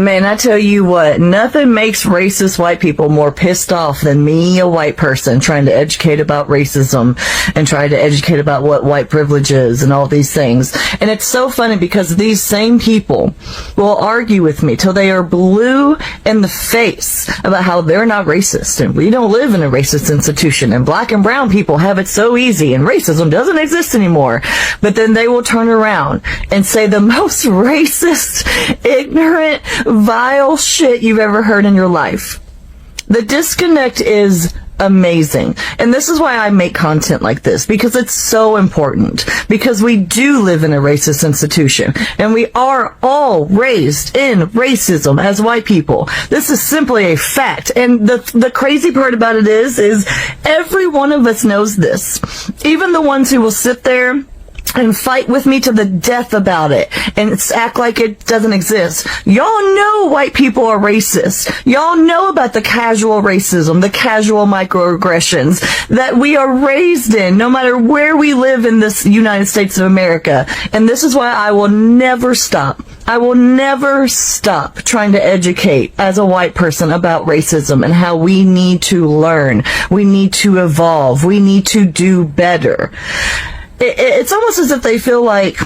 Man, I tell you what, nothing makes racist white people more pissed off than me, a white person, trying to educate about racism and trying to educate about what white privilege is and all these things. And it's so funny because these same people will argue with me till they are blue in the face about how they're not racist and we don't live in a racist institution and black and brown people have it so easy and racism doesn't exist anymore. But then they will turn around and say the most racist, ignorant, vile shit you've ever heard in your life. The disconnect is amazing. And this is why I make content like this, because it's so important. Because we do live in a racist institution, and we are all raised in racism as white people. This is simply a fact. And the crazy part about it is every one of us knows this. Even the ones who will sit there and fight with me to the death about it and act like it doesn't exist. Y'all know white people are racist. Y'all know about the casual racism, the casual microaggressions that we are raised in, no matter where we live in this United States of America. And this is why I will never stop. I will never stop trying to educate as a white person about racism and how we need to learn. We need to evolve. We need to do better. It's almost as if they feel like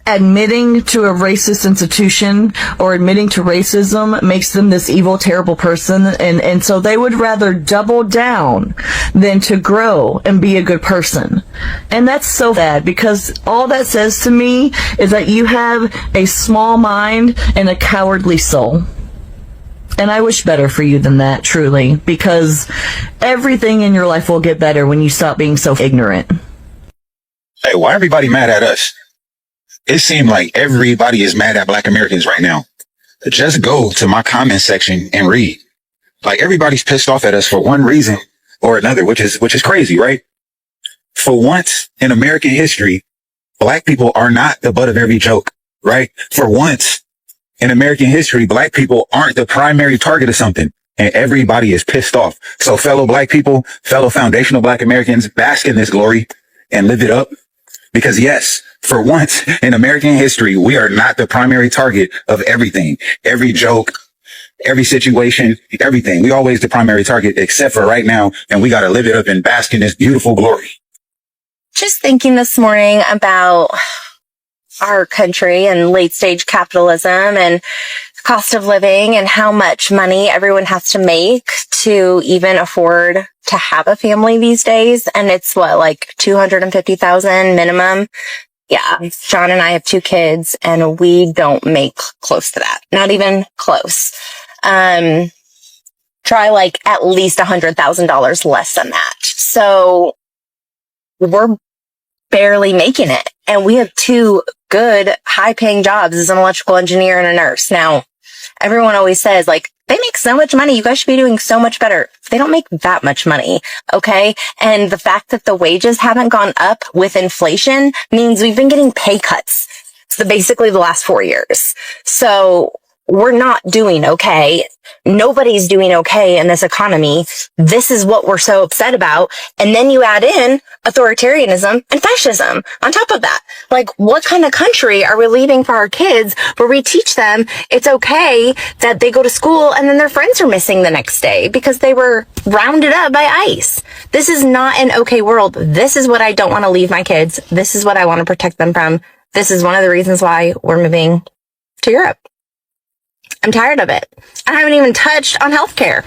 admitting to a racist institution or admitting to racism makes them this evil, terrible person. And so they would rather double down than to grow and be a good person. And that's so bad, because all that says to me is that you have a small mind and a cowardly soul. And I wish better for you than that, truly, because everything in your life will get better when you stop being so ignorant. Hey, why everybody mad at us? It seems like everybody is mad at Black Americans right now. Just go to my comment section and read. Like, everybody's pissed off at us for one reason or another, which is crazy, right? For once in American history, Black people are not the butt of every joke, right? For once in American history, Black people aren't the primary target of something, and everybody is pissed off. So fellow Black people, fellow foundational Black Americans, bask in this glory and live it up. Because yes, for once in American history, we are not the primary target of everything, every joke, every situation, everything. We always the primary target, except for right now. And we got to live it up and bask in this beautiful glory. Just thinking this morning about our country and late stage capitalism and cost of living and how much money everyone has to make to even afford to have a family these days. And it's what, like 250,000 minimum. Yeah. John and I have 2 kids and we don't make close to that. Not even close. Try like at least $100,000 less than that. So we're barely making it. And we have 2 good high paying jobs as an electrical engineer and a nurse. Now, everyone always says, like, they make so much money. You guys should be doing so much better. They don't make that much money. Okay. And the fact that the wages haven't gone up with inflation means we've been getting pay cuts. So basically the last 4 years. So we're not doing okay. Nobody's doing okay in this economy. This is what we're so upset about. And then you add in authoritarianism and fascism on top of that. Like, what kind of country are we leaving for our kids where we teach them it's okay that they go to school and then their friends are missing the next day because they were rounded up by ICE? This is not an okay world. This is what I don't want to leave my kids. This is what I want to protect them from. This is one of the reasons why we're moving to Europe. I'm tired of it. I haven't even touched on healthcare.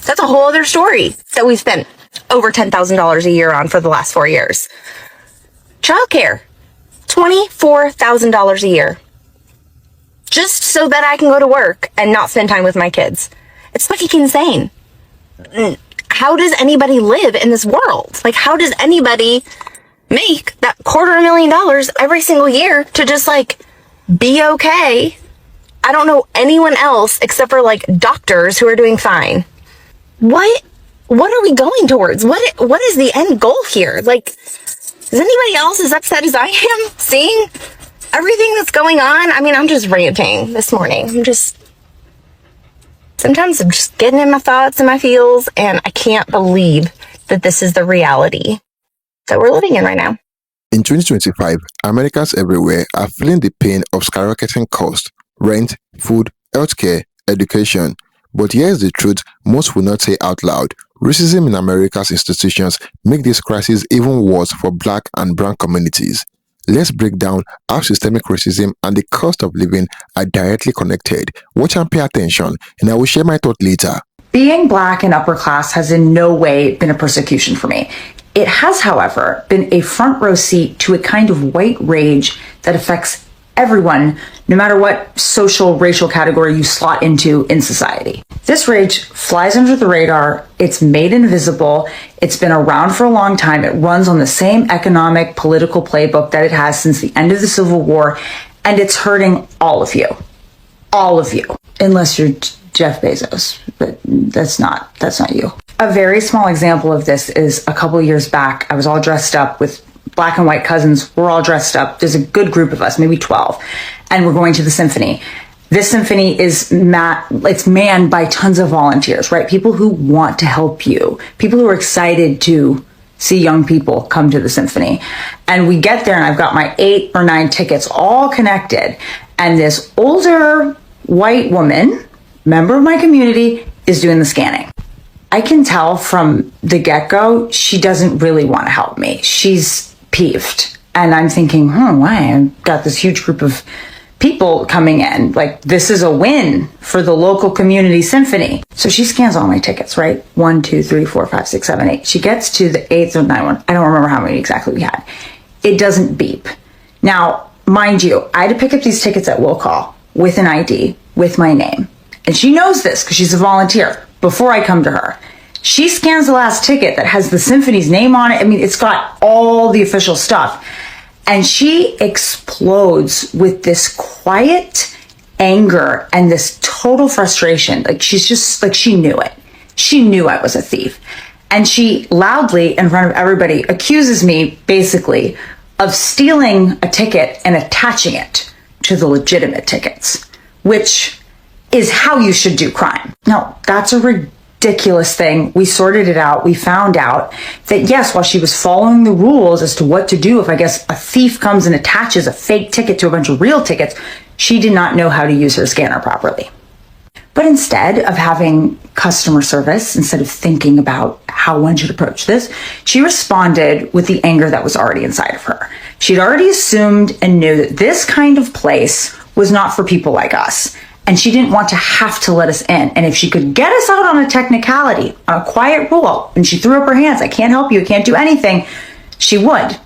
That's a whole other story that we've spent over $10,000 a year on for the last 4 years. Childcare, $24,000 a year. Just so that I can go to work and not spend time with my kids. It's fucking insane. How does anybody live in this world? Like, how does anybody make that $250,000 every single year to just, like, be okay? I don't know anyone else except for like doctors who are doing fine. What are we going towards? What is the end goal here? Like, is anybody else as upset as I am seeing everything that's going on? I mean, I'm just ranting this morning. Sometimes I'm just getting in my thoughts and my feels, and I can't believe that this is the reality that we're living in right now. In 2025, Americans everywhere are feeling the pain of skyrocketing costs. Rent, food, healthcare, education. But here's the truth most will not say out loud. Racism in America's institutions make this crisis even worse for Black and brown communities. Let's break down how systemic racism and the cost of living are directly connected. Watch and pay attention, and I will share my thought later. Being Black and upper class has in no way been a persecution for me. It has, however, been a front row seat to a kind of white rage that affects everyone, no matter what social, racial category you slot into in society. This rage flies under the radar, it's made invisible, it's been around for a long time, it runs on the same economic, political playbook that it has since the end of the Civil War, and it's hurting all of you. All of you. Unless you're Jeff Bezos, but that's not you. A very small example of this is a couple of years back, I was all dressed up with Black and white cousins. We're all dressed up. There's a good group of us, maybe 12, and we're going to the symphony. This symphony is it's manned by tons of volunteers, right? People who want to help you, people who are excited to see young people come to the symphony. And we get there and I've got my 8 or 9 tickets all connected. And this older white woman, member of my community, is doing the scanning. I can tell from the get-go, she doesn't really want to help me. She's peeved. And I'm thinking, why? I've got this huge group of people coming in. Like, this is a win for the local community symphony. So she scans all my tickets, right? 1, 2, 3, 4, 5, 6, 7, 8. She gets to the 8th or 9th one. I don't remember how many exactly we had. It doesn't beep. Now, mind you, I had to pick up these tickets at will call with an ID, with my name. And she knows this because she's a volunteer before I come to her. She scans the last ticket that has the symphony's name on it. I mean, it's got all the official stuff. And she explodes with this quiet anger and this total frustration. Like, she's just like, she knew it. She knew I was a thief. And she loudly, in front of everybody, accuses me basically of stealing a ticket and attaching it to the legitimate tickets, which is how you should do crime. Now, that's a ridiculous thing. We sorted it out. We found out that yes, while she was following the rules as to what to do if, I guess, a thief comes and attaches a fake ticket to a bunch of real tickets, she did not know how to use her scanner properly. But instead of having customer service, instead of thinking about how one should approach this, she responded with the anger that was already inside of her. She'd already assumed and knew that this kind of place was not for people like us. And she didn't want to have to let us in. And if she could get us out on a technicality, on a quiet rule, and she threw up her hands, I can't help you, I can't do anything, she would.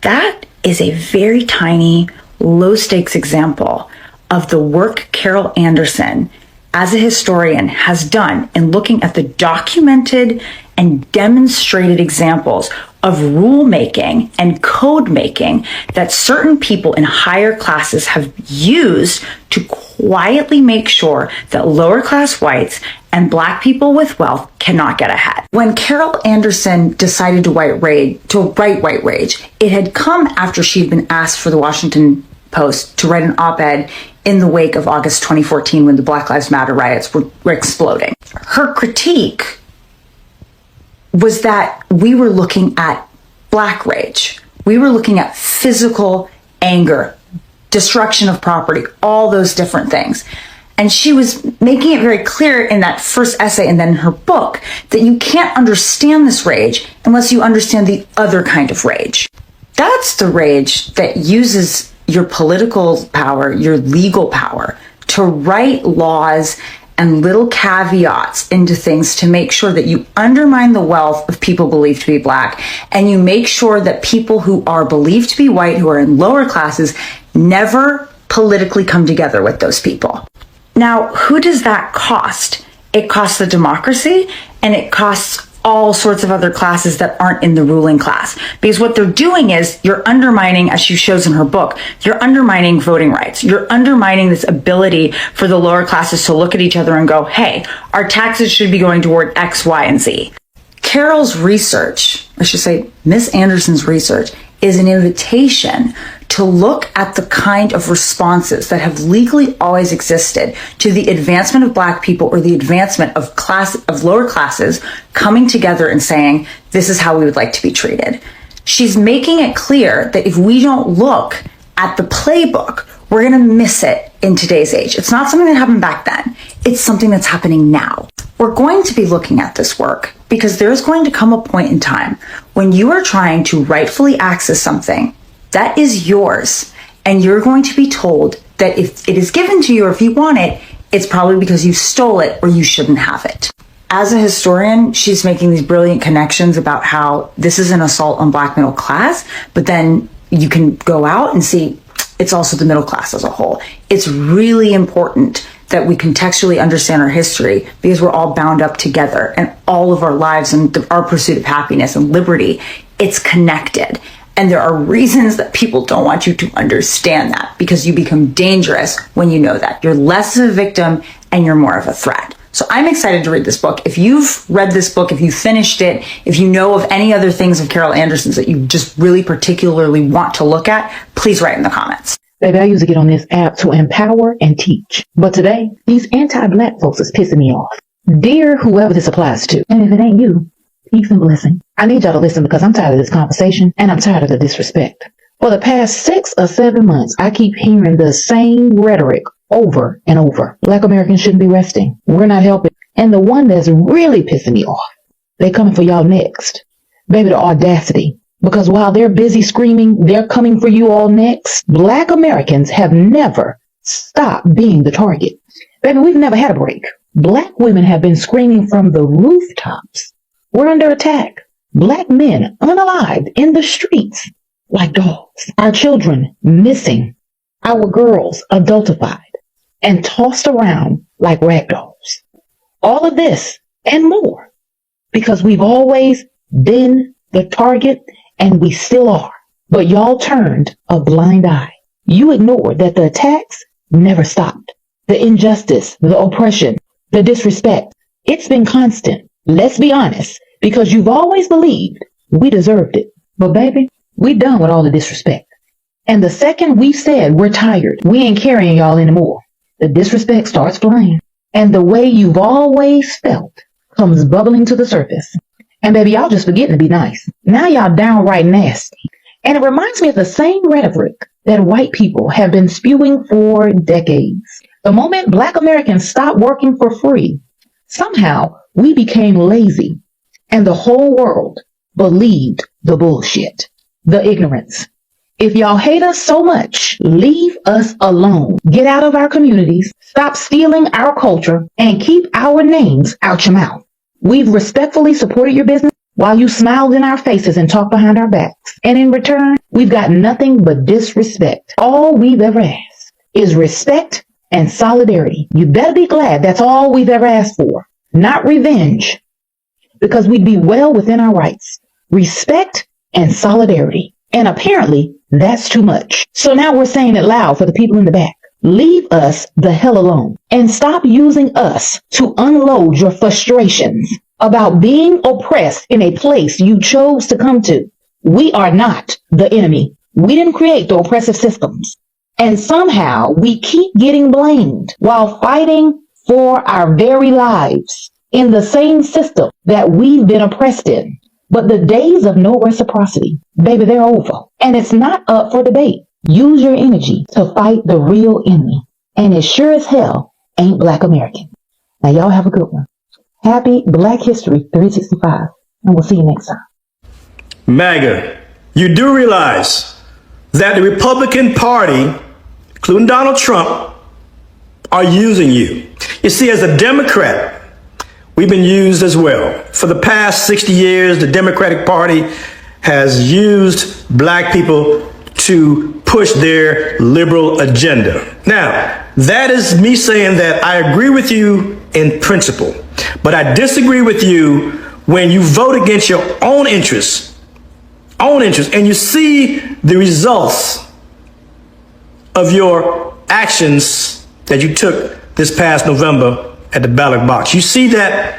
That is a very tiny, low-stakes example of the work Carol Anderson, as a historian, has done in looking at the documented and demonstrated examples of rulemaking and code making that certain people in higher classes have used to quietly make sure that lower class whites and Black people with wealth cannot get ahead. When Carol Anderson decided to write White Rage, it had come after she'd been asked for the Washington Post to write an op-ed in the wake of August 2014 when the Black Lives Matter riots were exploding. Her critique was that we were looking at Black rage. We were looking at physical anger, destruction of property, all those different things. And she was making it very clear in that first essay and then in her book that you can't understand this rage unless you understand the other kind of rage. That's the rage that uses your political power, your legal power, to write laws and little caveats into things to make sure that you undermine the wealth of people believed to be Black, and you make sure that people who are believed to be white, who are in lower classes, never politically come together with those people. Now, who does that cost? It costs the democracy, and it costs all sorts of other classes that aren't in the ruling class. Because what they're doing is you're undermining, as she shows in her book, you're undermining voting rights. You're undermining this ability for the lower classes to look at each other and go, hey, our taxes should be going toward X, Y, and Z. Carol's research, I should say Miss Anderson's research, is an invitation to look at the kind of responses that have legally always existed to the advancement of Black people or the advancement of lower classes coming together and saying, this is how we would like to be treated. She's making it clear that if we don't look at the playbook, We're going to miss it in today's age. It's not something that happened back then. It's something that's happening now. We're going to be looking at this work because there's going to come a point in time when you are trying to rightfully access something that is yours, and you're going to be told that if it is given to you or if you want it, it's probably because you stole it or you shouldn't have it. As a historian, she's making these brilliant connections about how this is an assault on Black middle class, but then you can go out and see it's also the middle class as a whole. It's really important that we contextually understand our history because we're all bound up together, and all of our lives and our pursuit of happiness and liberty, it's connected. And there are reasons that people don't want you to understand that, because you become dangerous when you know that. You're less of a victim and you're more of a threat. So I'm excited to read this book. If you've read this book, if you finished it, if you know of any other things of Carol Anderson's that you just really particularly want to look at, please write in the comments. Baby, I used to get on this app to empower and teach. But today, these anti-Black folks is pissing me off. Dear whoever this applies to, and if it ain't you, peace and blessing. I need y'all to listen because I'm tired of this conversation and I'm tired of the disrespect. For the past 6 or 7 months, I keep hearing the same rhetoric over and over. Black Americans shouldn't be resting. We're not helping. And the one that's really pissing me off, they coming for y'all next. Baby, the audacity. Because while they're busy screaming, they're coming for you all next. Black Americans have never stopped being the target. Baby, we've never had a break. Black women have been screaming from the rooftops. We're under attack. Black men unalived in the streets like dogs. Our children missing. Our girls adultified and tossed around like rag dolls. All of this and more because we've always been the target and we still are. But y'all turned a blind eye. You ignored that the attacks never stopped. The injustice, the oppression, the disrespect, it's been constant. Let's be honest, because you've always believed we deserved it. But baby, we done with all the disrespect. And the second we said we're tired, we ain't carrying y'all anymore, the disrespect starts flying. And the way you've always felt comes bubbling to the surface. And baby, y'all just forgetting to be nice. Now y'all downright nasty. And it reminds me of the same rhetoric that white people have been spewing for decades. The moment Black Americans stopped working for free, somehow we became lazy. And the whole world believed the bullshit, the ignorance. If y'all hate us so much, leave us alone. Get out of our communities, stop stealing our culture, and keep our names out your mouth. We've respectfully supported your business while you smiled in our faces and talked behind our backs. And in return, we've got nothing but disrespect. All we've ever asked is respect and solidarity. You better be glad that's all we've ever asked for, not revenge, because we'd be well within our rights. Respect and solidarity. And apparently, that's too much. So now we're saying it loud for the people in the back. Leave us the hell alone and stop using us to unload your frustrations about being oppressed in a place you chose to come to. We are not the enemy. We didn't create the oppressive systems. And somehow we keep getting blamed while fighting for our very lives in the same system that we've been oppressed in. But the days of no reciprocity, baby, they're over. And it's not up for debate. Use your energy to fight the real enemy. And it sure as hell ain't Black American. Now y'all have a good one. Happy Black History 365. And we'll see you next time. MAGA, you do realize that the Republican Party, including Donald Trump, are using you. You see, as a Democrat, we've been used as well. For the past 60 years, the Democratic Party has used Black people to push their liberal agenda. Now, that is me saying that I agree with you in principle, but I disagree with you when you vote against your own interests, and you see the results of your actions that you took this past November at the ballot box. You see that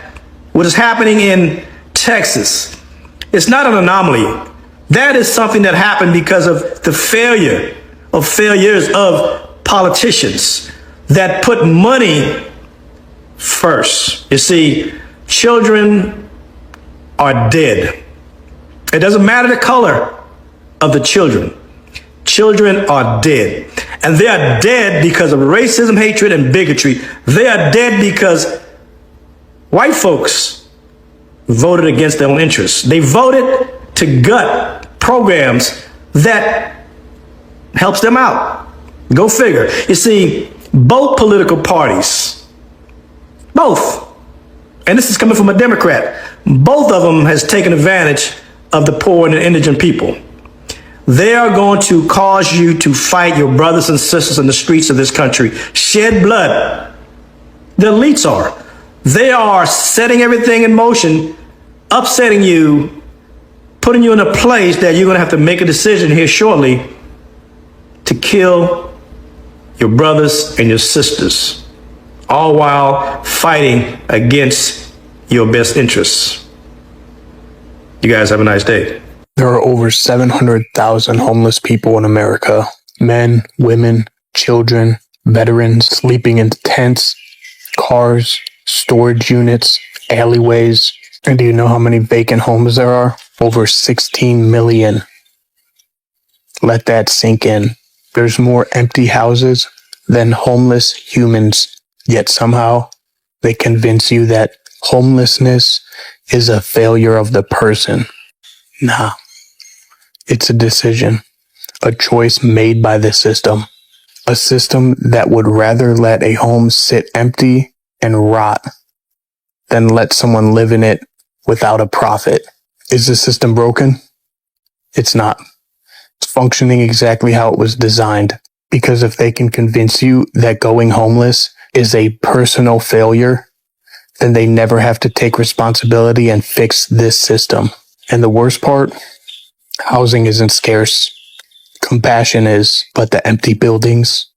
what is happening in Texas, it's not an anomaly. That is something that happened because of the failures of politicians that put money first. You see, children are dead. It doesn't matter the color of the children. children are dead. And they are dead because of racism, hatred, and bigotry. They are dead because white folks voted against their own interests. They voted to gut programs that helps them out. Go figure. You see, both political parties, both, and this is coming from a Democrat, both of them has taken advantage of the poor and the indigent people. They are going to cause you to fight your brothers and sisters in the streets of this country, shed blood. The elites are. They are setting everything in motion, upsetting you, putting you in a place that you're going to have to make a decision here shortly to kill your brothers and your sisters, all while fighting against your best interests. You guys have a nice day. There are over 700,000 homeless people in America. Men, women, children, veterans sleeping in tents, cars, storage units, alleyways. And do you know how many vacant homes there are? Over 16 million. Let that sink in. There's more empty houses than homeless humans. Yet somehow they convince you that homelessness is a failure of the person. Nah. It's a decision, a choice made by the system, a system that would rather let a home sit empty and rot than let someone live in it without a profit. Is the system broken? It's not. It's functioning exactly how it was designed, because if they can convince you that going homeless is a personal failure, then they never have to take responsibility and fix this system. And the worst part, housing isn't scarce. Compassion is, but the empty buildings,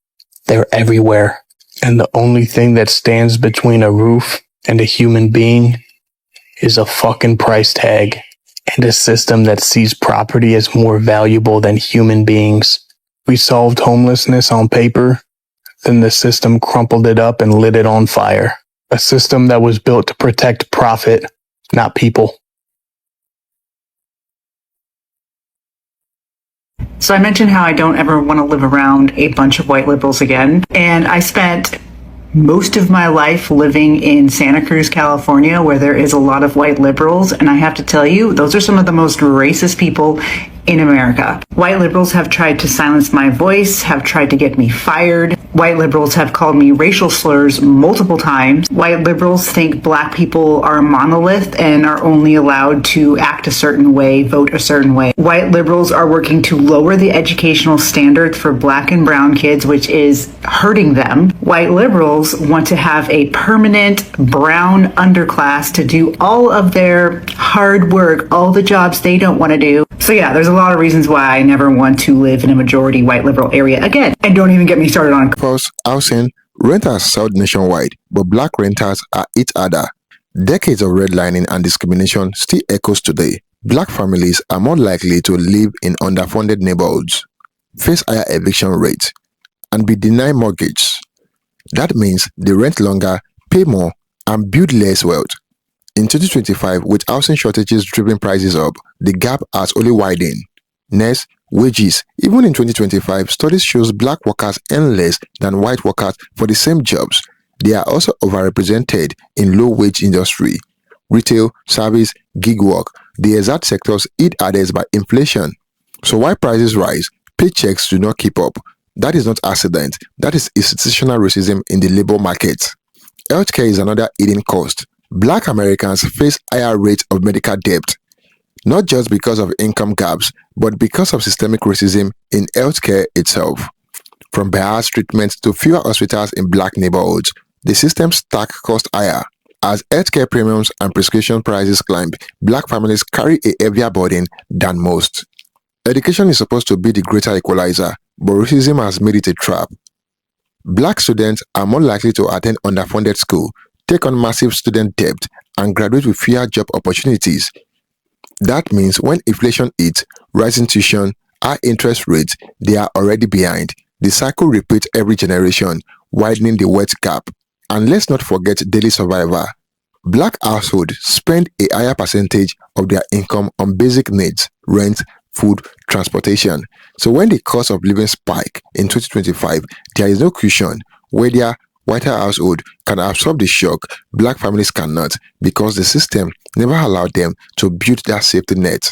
they're everywhere. And the only thing that stands between a roof and a human being is a fucking price tag and a system that sees property as more valuable than human beings. We solved homelessness on paper, then the system crumpled it up and lit it on fire. A system that was built to protect profit, not people. So I mentioned how I don't ever want to live around a bunch of white liberals again. And I spent most of my life living in Santa Cruz, California, where there is a lot of white liberals. And I have to tell you, those are some of the most racist people in America. White liberals have tried to silence my voice, have tried to get me fired. White liberals have called me racial slurs multiple times. White liberals think black people are a monolith and are only allowed to act a certain way, vote a certain way. White liberals are working to lower the educational standards for black and brown kids, which is hurting them. White liberals want to have a permanent brown underclass to do all of their hard work, all the jobs they don't want to do. So yeah, there's a lot of reasons why I never want to live in a majority white liberal area again. And don't even get me started on First, housing, rent are sold nationwide, but black renters are each other. Decades of redlining and discrimination still echoes today. Black families are more likely to live in underfunded neighborhoods, face higher eviction rates, and be denied mortgages. That means they rent longer, pay more, and build less wealth. In 2025, with housing shortages driving prices up, the gap has only widened. Next, wages. Even in 2025, studies shows black workers earn less than white workers for the same jobs. They are also overrepresented in low-wage industry. Retail, service, gig work, the exact sectors hit hardest by inflation. So while prices rise, paychecks do not keep up. That is not accident. That is institutional racism in the labor market. Healthcare is another hidden cost. Black Americans face higher rates of medical debt, not just because of income gaps, but because of systemic racism in healthcare itself. From biased treatment to fewer hospitals in black neighborhoods, the system stack cost higher. As healthcare premiums and prescription prices climb, black families carry a heavier burden than most. Education is supposed to be the greater equalizer, but racism has made it a trap. Black students are more likely to attend underfunded school, take on massive student debt, and graduate with fewer job opportunities. That means when inflation hits, rising tuition, high interest rates, they are already behind. The cycle repeats every generation, widening the wealth gap. And let's not forget daily survival. Black households spend a higher percentage of their income on basic needs, rent, food, transportation. So when the cost of living spike in 2025, there is no cushion. Whether whiter household can absorb the shock, black families cannot, because the system never allowed them to build that safety net.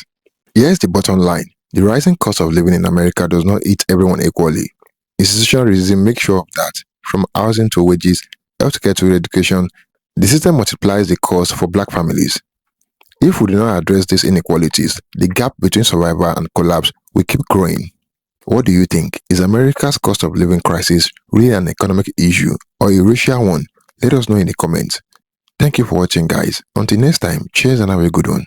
Here's the bottom line. The rising cost of living in America does not hit everyone equally. Institutional racism makes sure of that. From housing to wages, healthcare to education, the system multiplies the cost for black families. If we do not address these inequalities, the gap between survival and collapse will keep growing. What do you think? Is America's cost of living crisis really an economic issue or a racial one? Let us know in the comments. Thank you for watching, guys. Until next time, cheers and have a good one.